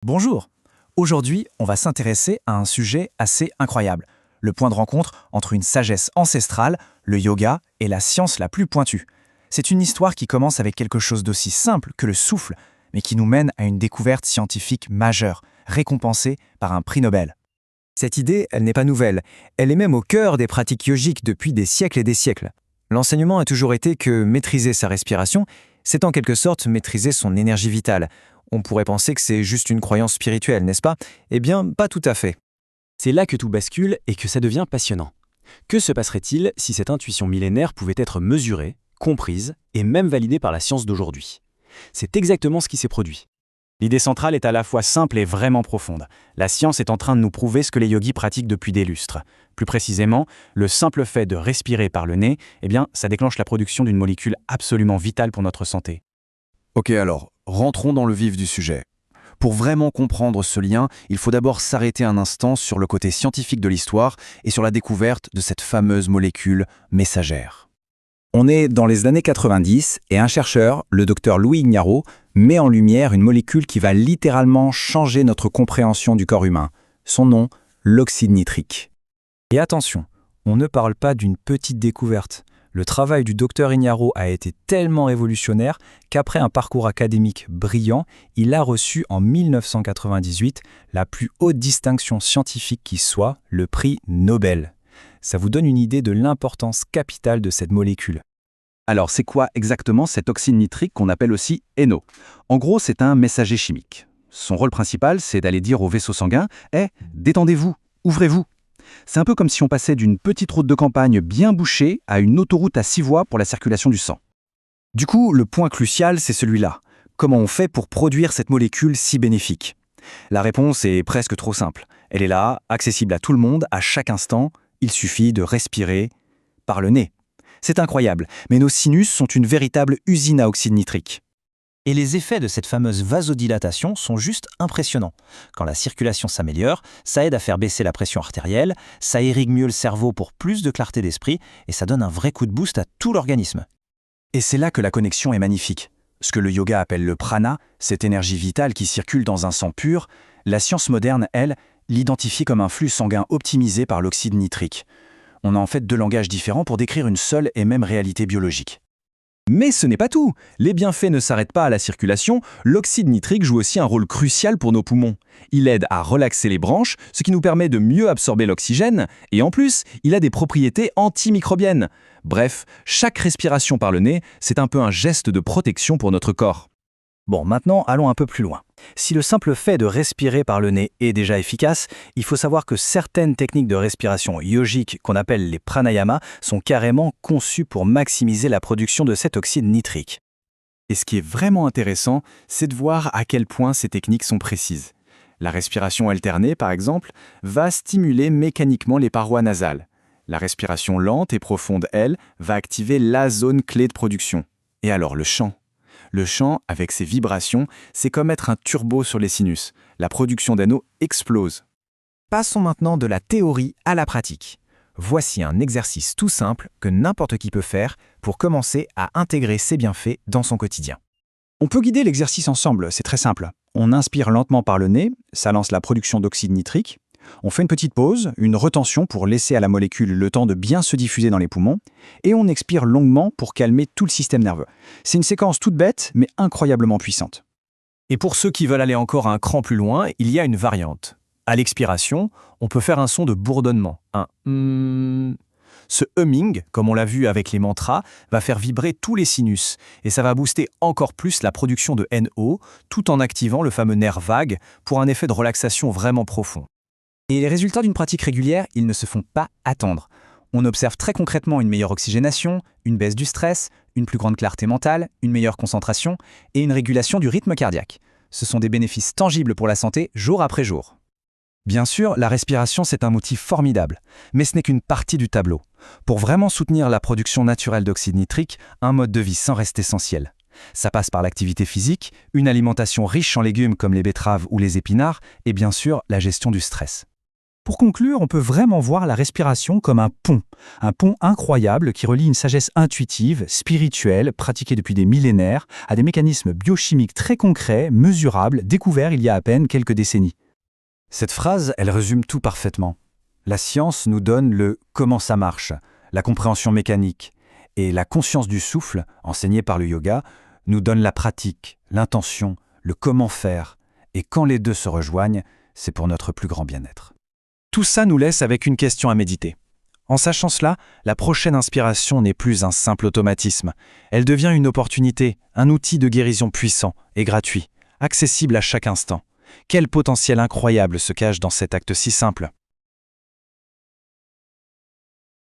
Bonjour. Aujourd'hui, on va s'intéresser à un sujet assez incroyable, le point de rencontre entre une sagesse ancestrale, le yoga, et la science la plus pointue. C'est une histoire qui commence avec quelque chose d'aussi simple que le souffle, mais qui nous mène à une découverte scientifique majeure, récompensée par un prix Nobel. Cette idée, elle n'est pas nouvelle. Elle est même au cœur des pratiques yogiques depuis des siècles et des siècles. L'enseignement a toujours été que maîtriser sa respiration, c'est en quelque sorte maîtriser son énergie vitale. On pourrait penser que c'est juste une croyance spirituelle, n'est-ce pas? Eh bien, pas tout à fait. C'est là que tout bascule et que ça devient passionnant. Que se passerait-il si cette intuition millénaire pouvait être mesurée, comprise et même validée par la science d'aujourd'hui? C'est exactement ce qui s'est produit. L'idée centrale est à la fois simple et vraiment profonde. La science est en train de nous prouver ce que les yogis pratiquent depuis des lustres. Plus précisément, le simple fait de respirer par le nez, ça déclenche la production d'une molécule absolument vitale pour notre santé. Ok, alors, rentrons dans le vif du sujet. Pour vraiment comprendre ce lien, il faut d'abord s'arrêter un instant sur le côté scientifique de l'histoire et sur la découverte de cette fameuse molécule messagère. On est dans les années 90 et un chercheur, le docteur Louis Ignarro, met en lumière une molécule qui va littéralement changer notre compréhension du corps humain. Son nom, l'oxyde nitrique. Et attention, on ne parle pas d'une petite découverte. Le travail du docteur Ignarro a été tellement révolutionnaire qu'après un parcours académique brillant, il a reçu en 1998 la plus haute distinction scientifique qui soit, le prix Nobel. Ça vous donne une idée de l'importance capitale de cette molécule. Alors, c'est quoi exactement cet oxyde nitrique qu'on appelle aussi NO? En gros, c'est un messager chimique. Son rôle principal, c'est d'aller dire au vaisseau sanguin « détendez-vous, ouvrez-vous ». C'est un peu comme si on passait d'une petite route de campagne bien bouchée à une autoroute à 6 voies pour la circulation du sang. Du coup, le point crucial, c'est celui-là. Comment on fait pour produire cette molécule si bénéfique? La réponse est presque trop simple. Elle est là, accessible à tout le monde, à chaque instant. Il suffit de respirer par le nez. C'est incroyable, mais nos sinus sont une véritable usine à oxyde nitrique. Et les effets de cette fameuse vasodilatation sont juste impressionnants. Quand la circulation s'améliore, ça aide à faire baisser la pression artérielle, ça irrigue mieux le cerveau pour plus de clarté d'esprit et ça donne un vrai coup de boost à tout l'organisme. Et c'est là que la connexion est magnifique. Ce que le yoga appelle le prana, cette énergie vitale qui circule dans un sang pur, la science moderne, elle, l'identifie comme un flux sanguin optimisé par l'oxyde nitrique. On a en fait deux langages différents pour décrire une seule et même réalité biologique. Mais ce n'est pas tout. Les bienfaits ne s'arrêtent pas à la circulation, l'oxyde nitrique joue aussi un rôle crucial pour nos poumons. Il aide à relaxer les branches, ce qui nous permet de mieux absorber l'oxygène, et en plus, il a des propriétés antimicrobiennes. Bref, chaque respiration par le nez, c'est un peu un geste de protection pour notre corps. Bon, maintenant, allons un peu plus loin. Si le simple fait de respirer par le nez est déjà efficace, il faut savoir que certaines techniques de respiration yogique qu'on appelle les pranayamas sont carrément conçues pour maximiser la production de cet oxyde nitrique. Et ce qui est vraiment intéressant, c'est de voir à quel point ces techniques sont précises. La respiration alternée, par exemple, va stimuler mécaniquement les parois nasales. La respiration lente et profonde, elle, va activer la zone clé de production. Et alors le chant? Le chant, avec ses vibrations, c'est comme mettre un turbo sur les sinus. La production d'anneaux explose. Passons maintenant de la théorie à la pratique. Voici un exercice tout simple que n'importe qui peut faire pour commencer à intégrer ces bienfaits dans son quotidien. On peut guider l'exercice ensemble, c'est très simple. On inspire lentement par le nez, ça lance la production d'oxyde nitrique. On fait une petite pause, une retention pour laisser à la molécule le temps de bien se diffuser dans les poumons, et on expire longuement pour calmer tout le système nerveux. C'est une séquence toute bête, mais incroyablement puissante. Et pour ceux qui veulent aller encore un cran plus loin, il y a une variante. À l'expiration, on peut faire un son de bourdonnement, un Ce humming, comme on l'a vu avec les mantras, va faire vibrer tous les sinus, et ça va booster encore plus la production de NO, tout en activant le fameux nerf vague pour un effet de relaxation vraiment profond. Et les résultats d'une pratique régulière, ils ne se font pas attendre. On observe très concrètement une meilleure oxygénation, une baisse du stress, une plus grande clarté mentale, une meilleure concentration et une régulation du rythme cardiaque. Ce sont des bénéfices tangibles pour la santé jour après jour. Bien sûr, la respiration, c'est un outil formidable, mais ce n'est qu'une partie du tableau. Pour vraiment soutenir la production naturelle d'oxyde nitrique, un mode de vie sain reste essentiel. Ça passe par l'activité physique, une alimentation riche en légumes comme les betteraves ou les épinards, et bien sûr, la gestion du stress. Pour conclure, on peut vraiment voir la respiration comme un pont incroyable qui relie une sagesse intuitive, spirituelle, pratiquée depuis des millénaires, à des mécanismes biochimiques très concrets, mesurables, découverts il y a à peine quelques décennies. Cette phrase, elle résume tout parfaitement. La science nous donne le « comment ça marche », la compréhension mécanique, et la conscience du souffle, enseignée par le yoga, nous donne la pratique, l'intention, le comment faire. Et quand les deux se rejoignent, c'est pour notre plus grand bien-être. Tout ça nous laisse avec une question à méditer. En sachant cela, la prochaine inspiration n'est plus un simple automatisme. Elle devient une opportunité, un outil de guérison puissant et gratuit, accessible à chaque instant. Quel potentiel incroyable se cache dans cet acte si simple!